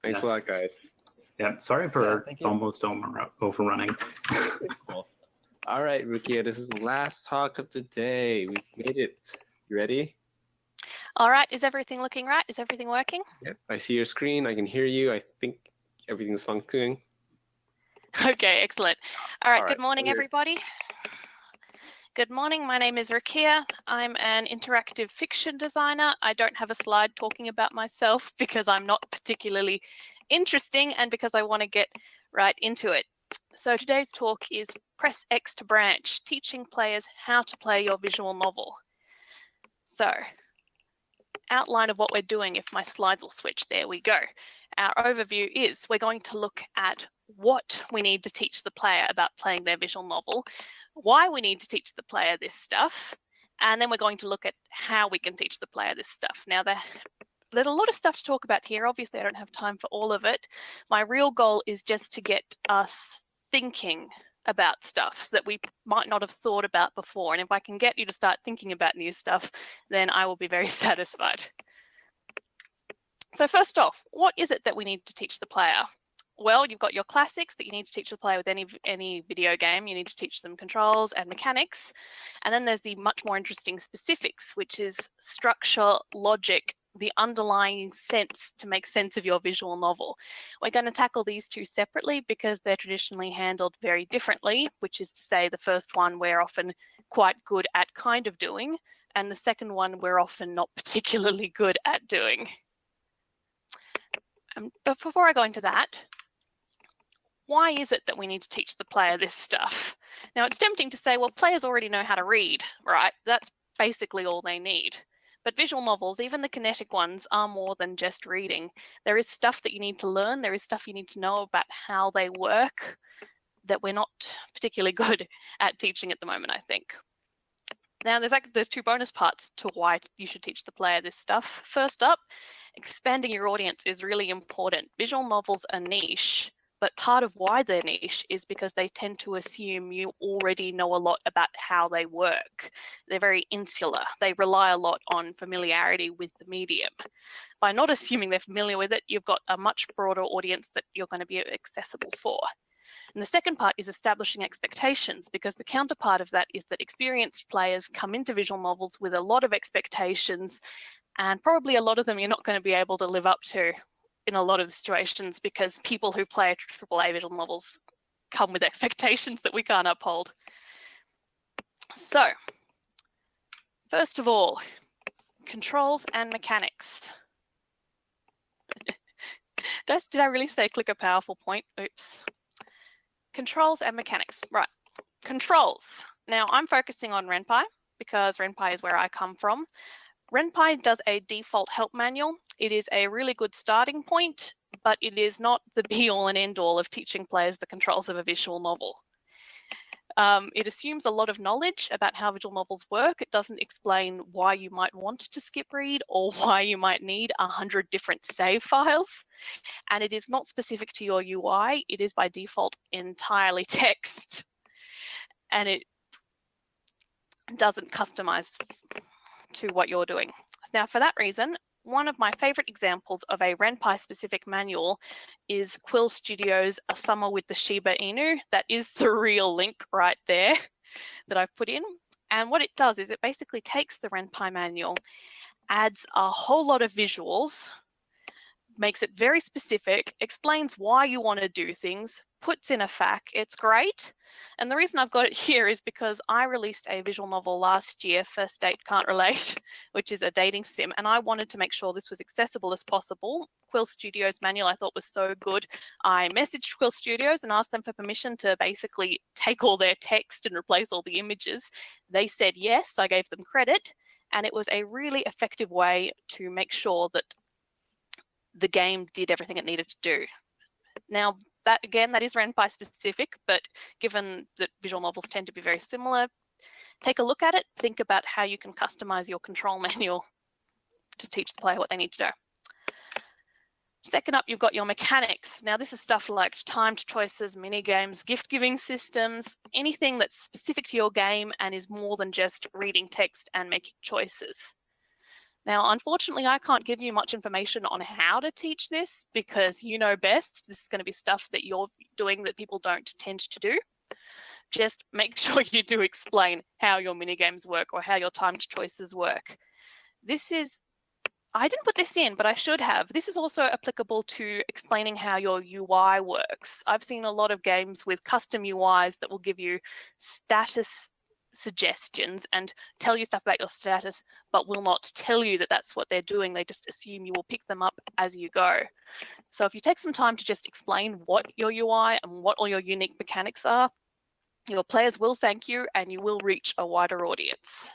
Thanks a lot, guys. Yeah, sorry for almost overrunning. Cool. All right, Ruqiyah, this is the last talk of the day. We made it. You ready? All right, is everything looking right? Is everything working? Yep, I see your screen. I can hear you. I think everything's functioning. Okay, excellent. All right, good morning, everybody. Good morning, my name is Ruqiyah. I'm an interactive fiction designer. I don't have a slide talking about myself because I'm not particularly interesting and because I want to get right into it. So today's talk is Press X to Branch, teaching players how to play your visual novel. So, outline of what we're doing if my slides will switch. There we go. Our overview is we're going to look at what we need to teach the player about playing their visual novel, why we need to teach the player this stuff, and then we're going to look at how we can teach the player this stuff. Now, there's a lot of stuff to talk about here. Obviously, I don't have time for all of it. My real goal is just to get us thinking about stuff that we might not have thought about before. And if I can get you to start thinking about new stuff, then I will be very satisfied. So first off, what is it that we need to teach the player? Well, you've got your classics that you need to teach the player with any video game. You need to teach them controls and mechanics. And then there's the much more interesting specifics, which is structure, logic, the underlying sense to make sense of your visual novel. We're going to tackle these two separately because they're traditionally handled very differently, which is to say the first one we're often quite good at kind of doing, and the second one we're often not particularly good at doing. But before I go into that, why is it that we need to teach the player this stuff? Now, it's tempting to say, well, players already know how to read, right? That's basically all they need. But visual novels, even the kinetic ones, are more than just reading. There is stuff that you need to learn. There is stuff you need to know about how they work that we're not particularly good at teaching at the moment, I think. Now, there's two bonus parts to why you should teach the player this stuff. First up, expanding your audience is really important. Visual novels are niche, but part of why they're niche is because they tend to assume you already know a lot about how they work. They're very insular. They rely a lot on familiarity with the medium. By not assuming they're familiar with it, you've got a much broader audience that you're going to be accessible for. And the second part is establishing expectations, because the counterpart of that is that experienced players come into visual novels with a lot of expectations, and probably a lot of them you're not going to be able to live up to in a lot of situations because people who play AAA visual novels come with expectations that we can't uphold. So, first of all, controls and mechanics. Did I really say click a powerful point? Oops. Controls and mechanics. Right. Controls. Now, I'm focusing on Ren'Py because Ren'Py is where I come from. Ren'Py does a default help manual. It is a really good starting point, but it is not the be-all and end-all of teaching players the controls of a visual novel. It assumes a lot of knowledge about how visual novels work. It doesn't explain why you might want to skip read or why you might need 100 different save files. And it is not specific to your UI. It is by default entirely text. And it doesn't customize to what you're doing. Now, for that reason, one of my favorite examples of a Ren'Py specific manual is Quill Studios' A Summer with the Shiba Inu. That is the real link right there that I've put in. And what it does is it basically takes the Ren'Py manual, adds a whole lot of visuals, makes it very specific, explains why you want to do things, puts in a FAQ. It's great. And the reason I've got it here is because I released a visual novel last year, First Date Can't Relate, which is a dating sim, and I wanted to make sure this was accessible as possible. Quill Studios manual I thought was so good. I messaged Quill Studios and asked them for permission to basically take all their text and replace all the images. They said yes, I gave them credit, and it was a really effective way to make sure that the game did everything it needed to do. Now, that is Ren'Py specific, but given that visual novels tend to be very similar, take a look at it, think about how you can customize your control manual to teach the player what they need to do. Second up, you've got your mechanics. Now, this is stuff like timed choices, mini games, gift-giving systems, anything that's specific to your game and is more than just reading text and making choices. Now, unfortunately, I can't give you much information on how to teach this because you know best. This is going to be stuff that you're doing that people don't tend to do. Just make sure you do explain how your minigames work or how your timed choices work. I didn't put this in, but I should have. This is also applicable to explaining how your UI works. I've seen a lot of games with custom UIs that will give you status suggestions and tell you stuff about your status, but will not tell you that that's what they're doing. They just assume you will pick them up as you go. So if you take some time to just explain what your UI and what all your unique mechanics are, your players will thank you and you will reach a wider audience.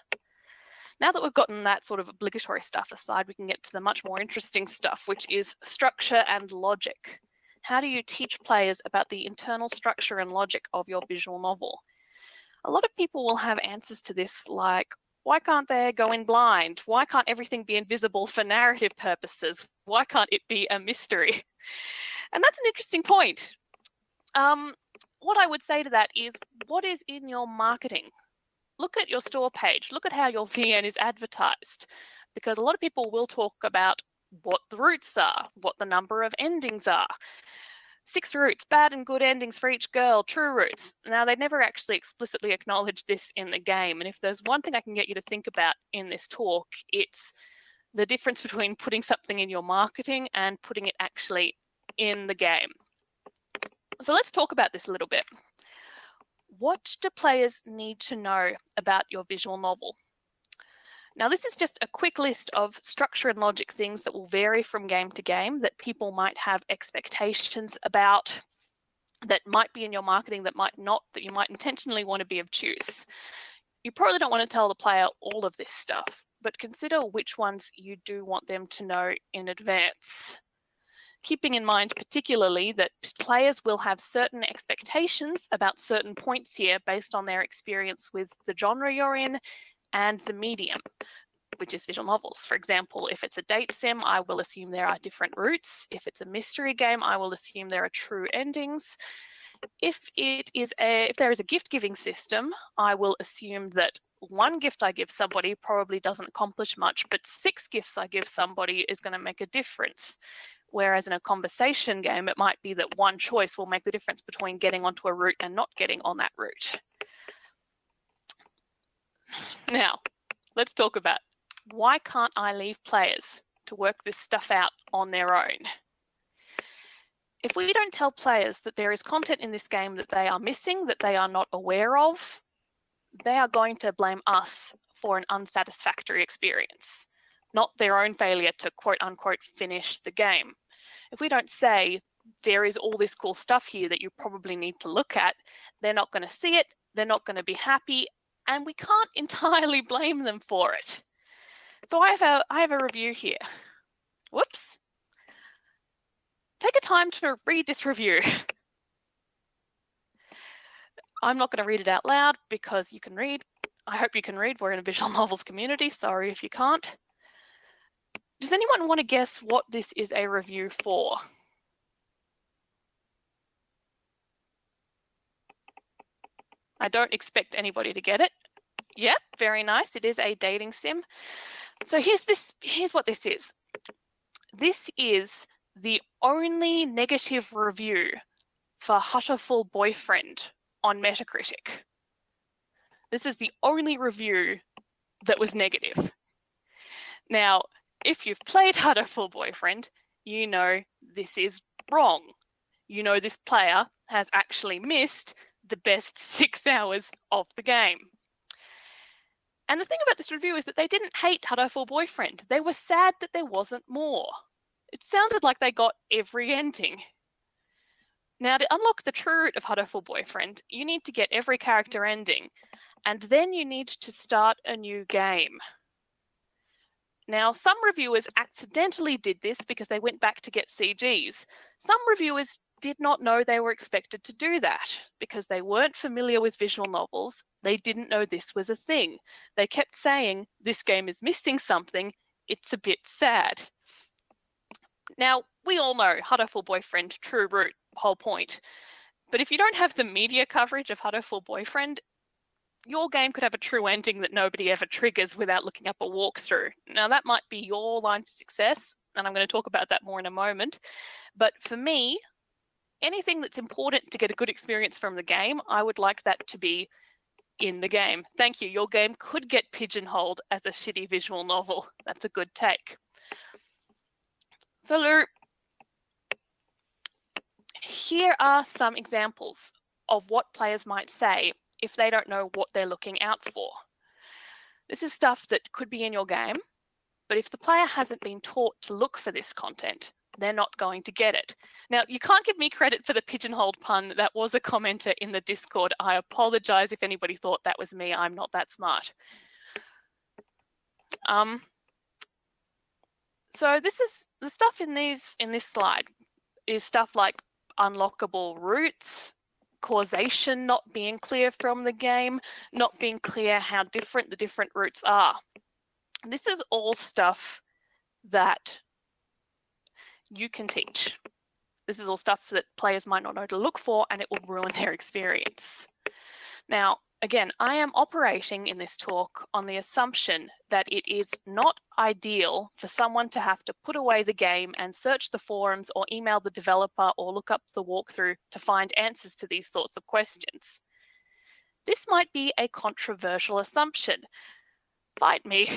Now that we've gotten that sort of obligatory stuff aside, we can get to the much more interesting stuff, which is structure and logic. How do you teach players about the internal structure and logic of your visual novel? A lot of people will have answers to this like, why can't they go in blind? Why can't everything be invisible for narrative purposes? Why can't it be a mystery? And that's an interesting point. What I would say to that is, what is in your marketing? Look at your store page. Look at how your VN is advertised, because a lot of people will talk about what the routes are, what the number of endings are. 6 routes, bad and good endings for each girl, true routes. Now, they never actually explicitly acknowledge this in the game. And if there's one thing I can get you to think about in this talk, it's the difference between putting something in your marketing and putting it actually in the game. So let's talk about this a little bit. What do players need to know about your visual novel? Now, this is just a quick list of structure and logic things that will vary from game to game that people might have expectations about, that might be in your marketing, that might not, that you might intentionally want to be obtuse. You probably don't want to tell the player all of this stuff, but consider which ones you do want them to know in advance. Keeping in mind particularly that players will have certain expectations about certain points here based on their experience with the genre you're in and the medium, which is visual novels. For example, if it's a date sim, I will assume there are different routes. If it's a mystery game, I will assume there are true endings. If there is a gift-giving system, I will assume that 1 gift I give somebody probably doesn't accomplish much, but 6 gifts I give somebody is going to make a difference. Whereas in a conversation game, it might be that 1 choice will make the difference between getting onto a route and not getting on that route. Now, let's talk about why can't I leave players to work this stuff out on their own? If we don't tell players that there is content in this game that they are missing, that they are not aware of, they are going to blame us for an unsatisfactory experience, not their own failure to quote unquote finish the game. If we don't say there is all this cool stuff here that you probably need to look at, they're not going to see it, they're not going to be happy, and we can't entirely blame them for it. So I have a review here. Whoops. Take a time to read this review. I'm not going to read it out loud because you can read. I hope you can read. We're in a visual novels community. Sorry if you can't. Does anyone want to guess what this is a review for? I don't expect anybody to get it. Yep, very nice. It is a dating sim. So here's what this is. This is the only negative review for Hutterful Boyfriend on Metacritic. This is the only review that was negative. Now, if you've played Hutterful Boyfriend, you know this is wrong. You know this player has actually missed the best 6 hours of the game. And the thing about this review is that they didn't hate Hutterful Boyfriend. They were sad that there wasn't more. It sounded like they got every ending. Now, to unlock the true root of Hutterful Boyfriend, you need to get every character ending, and then you need to start a new game. Now, some reviewers accidentally did this because they went back to get CGs. Some reviewers did not know they were expected to do that because they weren't familiar with visual novels. They didn't know this was a thing. They kept saying, this game is missing something. It's a bit sad. Now, we all know Hutterful Boyfriend, true root, whole point. But if you don't have the media coverage of Hutterful Boyfriend, your game could have a true ending that nobody ever triggers without looking up a walkthrough. Now, that might be your line for success, and I'm going to talk about that more in a moment. But for me, anything that's important to get a good experience from the game, I would like that to be in the game. Thank you. Your game could get pigeonholed as a shitty visual novel. That's a good take. So, Lou, here are some examples of what players might say if they don't know what they're looking out for. This is stuff that could be in your game, but if the player hasn't been taught to look for this content, they're not going to get it. Now, you can't give me credit for the pigeonholed pun. That was a commenter in the Discord. I apologize if anybody thought that was me. I'm not that smart. So this is the stuff in this slide is stuff like unlockable routes, causation not being clear from the game, not being clear how different the different routes are. This is all stuff that you can teach. This is all stuff that players might not know to look for, and it will ruin their experience. Now, again, I am operating in this talk on the assumption that it is not ideal for someone to have to put away the game and search the forums or email the developer or look up the walkthrough to find answers to these sorts of questions. This might be a controversial assumption. Fight me.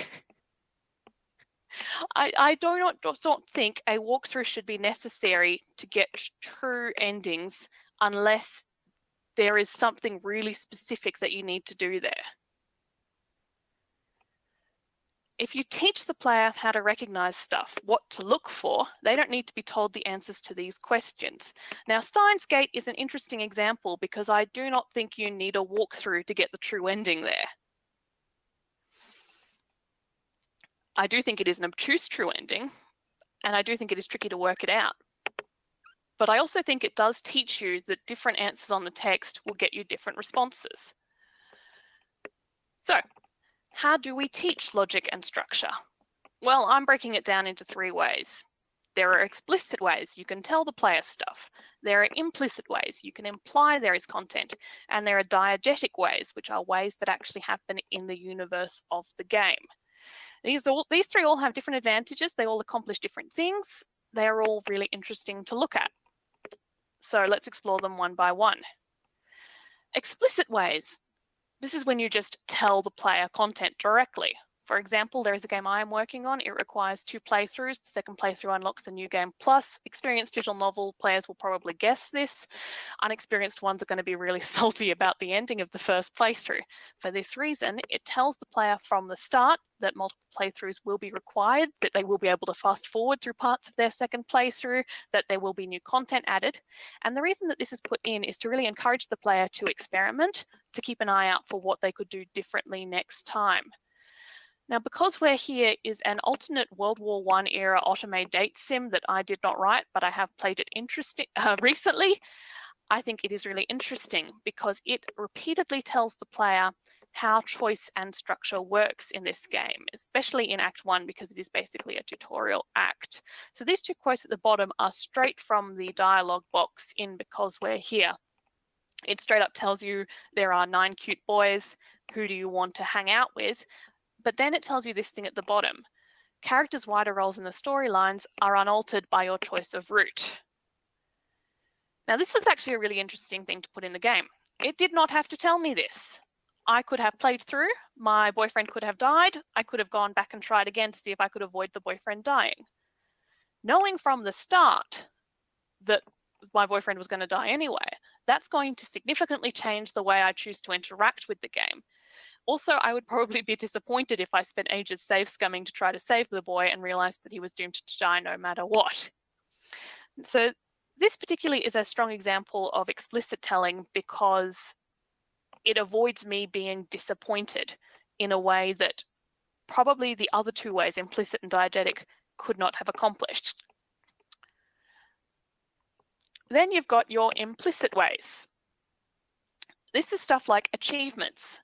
I don't think a walkthrough should be necessary to get true endings unless there is something really specific that you need to do there. If you teach the player how to recognize stuff, what to look for, they don't need to be told the answers to these questions. Now, Steins Gate is an interesting example because I do not think you need a walkthrough to get the true ending there. I do think it is an obtuse true ending, and I do think it is tricky to work it out. But I also think it does teach you that different answers on the text will get you different responses. So, how do we teach logic and structure? Well, I'm breaking it down into 3 ways. There are explicit ways you can tell the player stuff. There are implicit ways you can imply there is content. And there are diegetic ways, which are ways that actually happen in the universe of the game. These 3 all have different advantages. They all accomplish different things. They are all really interesting to look at. So let's explore them one by one. Explicit ways. This is when you just tell the player content directly. For example, there is a game I am working on. It requires 2 playthroughs. The second playthrough unlocks the new game plus. Experienced visual novel players will probably guess this. Unexperienced ones are going to be really salty about the ending of the first playthrough. For this reason, it tells the player from the start that multiple playthroughs will be required, that they will be able to fast forward through parts of their second playthrough, that there will be new content added. And the reason that this is put in is to really encourage the player to experiment, to keep an eye out for what they could do differently next time. Now, because We're Here is an alternate World War I era Otome date sim that I did not write, but I have played it recently, I think it is really interesting because it repeatedly tells the player how choice and structure works in this game, especially in Act 1 because it is basically a tutorial act. So these 2 quotes at the bottom are straight from the dialogue box in Because We're Here. It straight up tells you there are 9 cute boys. Who do you want to hang out with? But then it tells you this thing at the bottom. Characters' wider roles in the storylines are unaltered by your choice of route. Now, this was actually a really interesting thing to put in the game. It did not have to tell me this. I could have played through, my boyfriend could have died, I could have gone back and tried again to see if I could avoid the boyfriend dying. Knowing from the start that my boyfriend was going to die anyway, that's going to significantly change the way I choose to interact with the game. Also, I would probably be disappointed if I spent ages save scumming to try to save the boy and realized that he was doomed to die no matter what. So this particularly is a strong example of explicit telling because it avoids me being disappointed in a way that probably the other 2 ways, implicit and diegetic, could not have accomplished. Then you've got your implicit ways. This is stuff like achievements.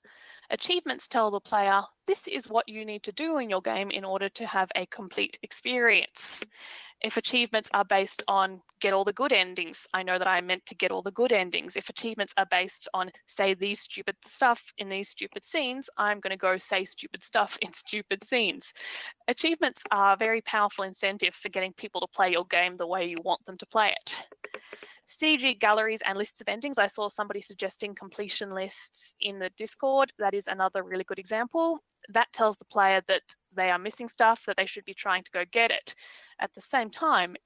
Achievements tell the player, this is what you need to do in your game in order to have a complete experience. If achievements are based on get all the good endings, I know that I meant to get all the good endings. If achievements are based on say these stupid stuff in these stupid scenes, I'm going to go say stupid stuff in stupid scenes. Achievements are a very powerful incentive for getting people to play your game the way you want them to play it. CG galleries and lists of endings. I saw somebody suggesting completion lists in the Discord. That is another really good example. That tells the player that they are missing stuff, that they should be trying to go get it. At the same time,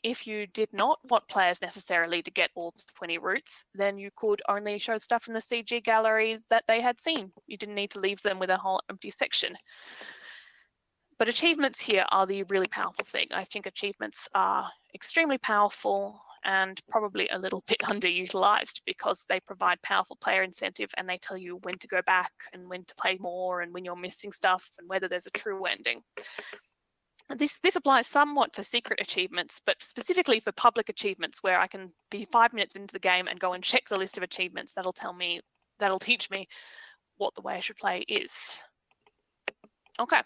if you did not want players necessarily to get all 20 routes, then you could only show stuff from the CG gallery that they had seen. You didn't need to leave them with a whole empty section. But achievements here are the really powerful thing. I think achievements are extremely powerful and probably a little bit underutilized because they provide powerful player incentive and they tell you when to go back and when to play more and when you're missing stuff and whether there's a true ending. This applies somewhat for secret achievements, but specifically for public achievements where I can be 5 minutes into the game and go and check the list of achievements. That'll teach me what the way I should play is. Okay,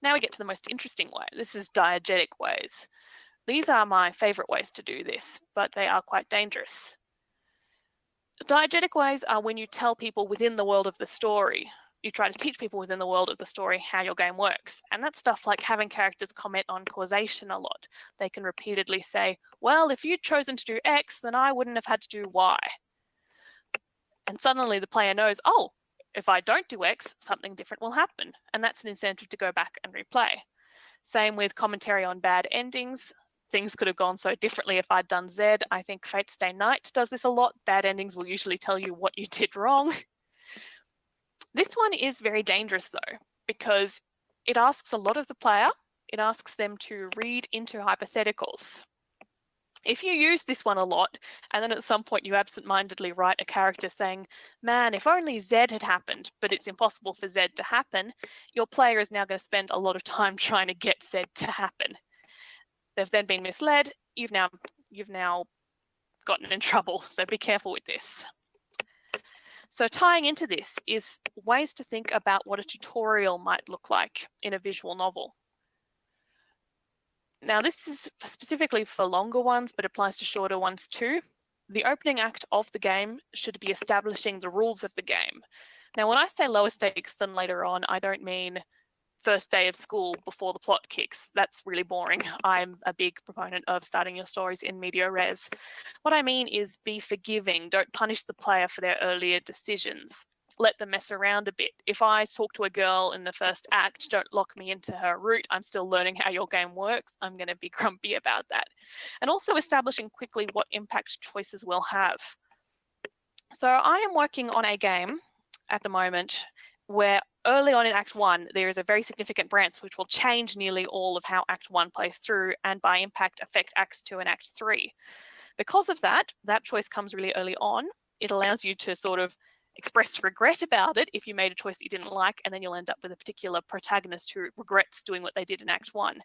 now we get to the most interesting way. This is diegetic ways. These are my favorite ways to do this, but they are quite dangerous. Diegetic ways are when you tell people within the world of the story, you try to teach people within the world of the story how your game works. And that's stuff like having characters comment on causation a lot. They can repeatedly say, well, if you'd chosen to do X, then I wouldn't have had to do Y. And suddenly the player knows, oh, if I don't do X, something different will happen. And that's an incentive to go back and replay. Same with commentary on bad endings. Things could have gone so differently if I'd done Z. I think Fate Stay Night does this a lot. Bad endings will usually tell you what you did wrong. This one is very dangerous though, because it asks a lot of the player. It asks them to read into hypotheticals. If you use this one a lot, and then at some point you absentmindedly write a character saying, man, if only Z had happened, but it's impossible for Z to happen, your player is now going to spend a lot of time trying to get Z to happen. They've then been misled. You've now gotten in trouble. So be careful with this. So tying into this is ways to think about what a tutorial might look like in a visual novel. Now this is specifically for longer ones, but applies to shorter ones too. The opening act of the game should be establishing the rules of the game. Now when I say lower stakes than later on, I don't mean first day of school before the plot kicks. That's really boring. I'm a big proponent of starting your stories in media res. What I mean is be forgiving. Don't punish the player for their earlier decisions. Let them mess around a bit. If I talk to a girl in the first act, don't lock me into her route. I'm still learning how your game works. I'm going to be grumpy about that. And also establishing quickly what impact choices will have. So I am working on a game at the moment where early on in Act 1, there is a very significant branch which will change nearly all of how Act 1 plays through and by impact affect Acts 2 and Act 3. Because of that, that choice comes really early on. It allows you to sort of express regret about it if you made a choice that you didn't like, and then you'll end up with a particular protagonist who regrets doing what they did in Act 1.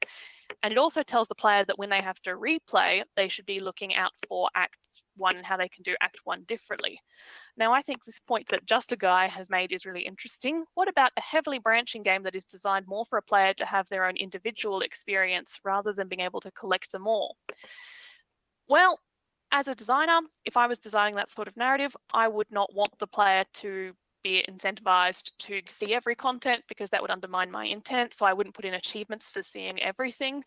And it also tells the player that when they have to replay, they should be looking out for Act 1 and how they can do Act 1 differently. Now, I think this point that Just a Guy has made is really interesting. What about a heavily branching game that is designed more for a player to have their own individual experience rather than being able to collect them all? Well, as a designer, if I was designing that sort of narrative, I would not want the player to be incentivized to see every content because that would undermine my intent. So I wouldn't put in achievements for seeing everything.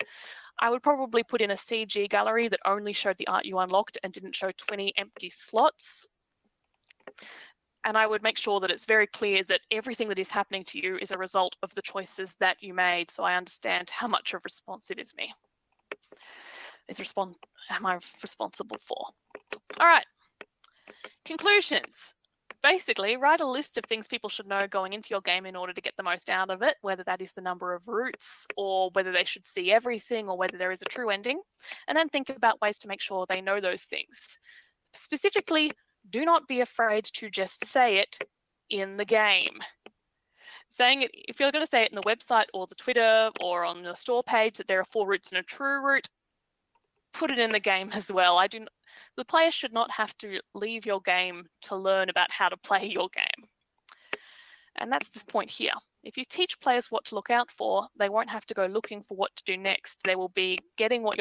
I would probably put in a CG gallery that only showed the art you unlocked and didn't show 20 empty slots. And I would make sure that it's very clear that everything that is happening to you is a result of the choices that you made. So I understand how much of a response it is me. Am I responsible for? All right, conclusions. Basically, write a list of things people should know going into your game in order to get the most out of it, whether that is the number of routes or whether they should see everything or whether there is a true ending, and then think about ways to make sure they know those things. Specifically, do not be afraid to just say it in the game. Saying it, if you're going to say it in the website or the Twitter or on the store page that there are 4 routes and a true route, put it in the game as well. The player should not have to leave your game to learn about how to play your game. And that's this point here. If you teach players what to look out for, they won't have to go looking for what to do next. They will be getting what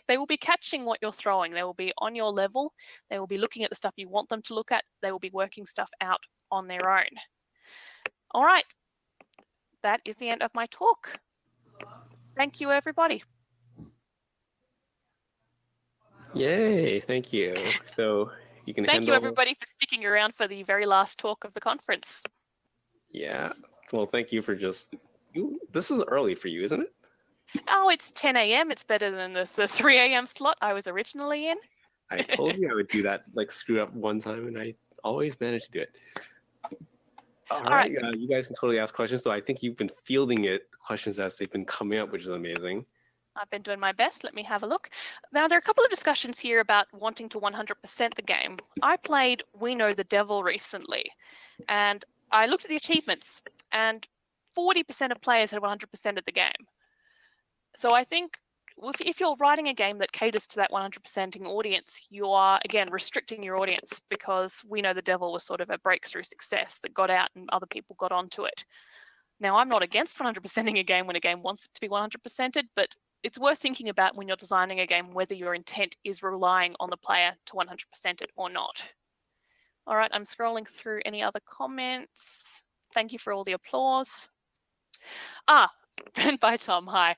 they will be catching what you're throwing. They will be on your level. They will be looking at the stuff you want them to look at. They will be working stuff out on their own. All right. That is the end of my talk. Thank you, everybody. Yay, thank you. So you can Thank you, handle... everybody, for sticking around for the very last talk of the conference. Yeah. Well, thank you for just... This is early for you, isn't it? Oh, it's 10 a.m. It's better than the 3 a.m. slot I was originally in. I told you I would do that, like screw up one time, and I always manage to do it. All right. You guys can totally ask questions. So I think you've been fielding questions as they've been coming up, which is amazing. I've been doing my best. Let me have a look. Now, there are a couple of discussions here about wanting to 100% the game. I played We Know the Devil recently, and I looked at the achievements, and 40% of players had 100%ed the game. So I think if you're writing a game that caters to that 100%ing audience, you are, again, restricting your audience, because We Know the Devil was sort of a breakthrough success that got out and other people got onto it. Now, I'm not against 100%ing a game when a game wants it to be 100%ed, but it's worth thinking about when you're designing a game whether your intent is relying on the player to 100% it or not. All right, I'm scrolling through any other comments. Thank you for all the applause. Bye, Tom. Hi.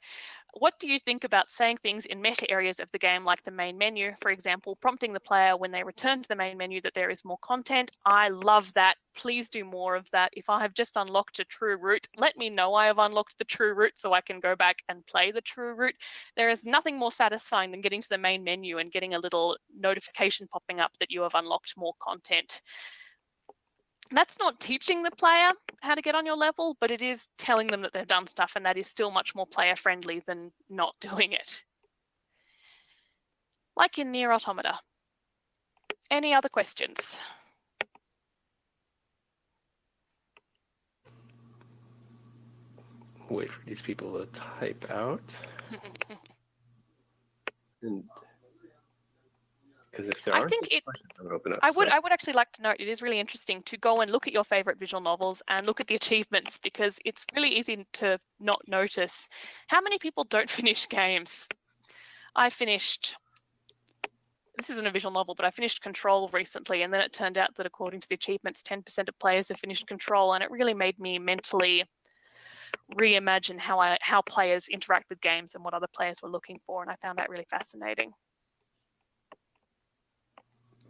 What do you think about saying things in meta areas of the game like the main menu, for example, prompting the player when they return to the main menu that there is more content? I love that. Please do more of that. If I have just unlocked a true route, let me know I have unlocked the true route so I can go back and play the true route. There is nothing more satisfying than getting to the main menu and getting a little notification popping up that you have unlocked more content. That's not teaching the player how to get on your level, but it is telling them that they've done stuff, and that is still much more player friendly than not doing it. Like in Nier Automata. Any other questions? Wait for these people to type out. Because if there are, I would actually like to note, it is really interesting to go and look at your favorite visual novels and look at the achievements, because it's really easy to not notice how many people don't finish games. This isn't a visual novel, but I finished Control recently, and then it turned out that according to the achievements, 10% of players have finished Control, and it really made me mentally reimagine how players interact with games and what other players were looking for, and I found that really fascinating.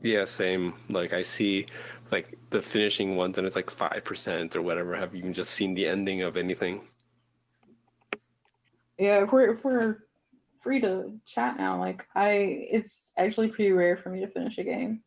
Yeah, same. Like I see like the finishing ones and it's like 5% or whatever. Have you even just seen the ending of anything? Yeah, if we're free to chat now, like it's actually pretty rare for me to finish a game.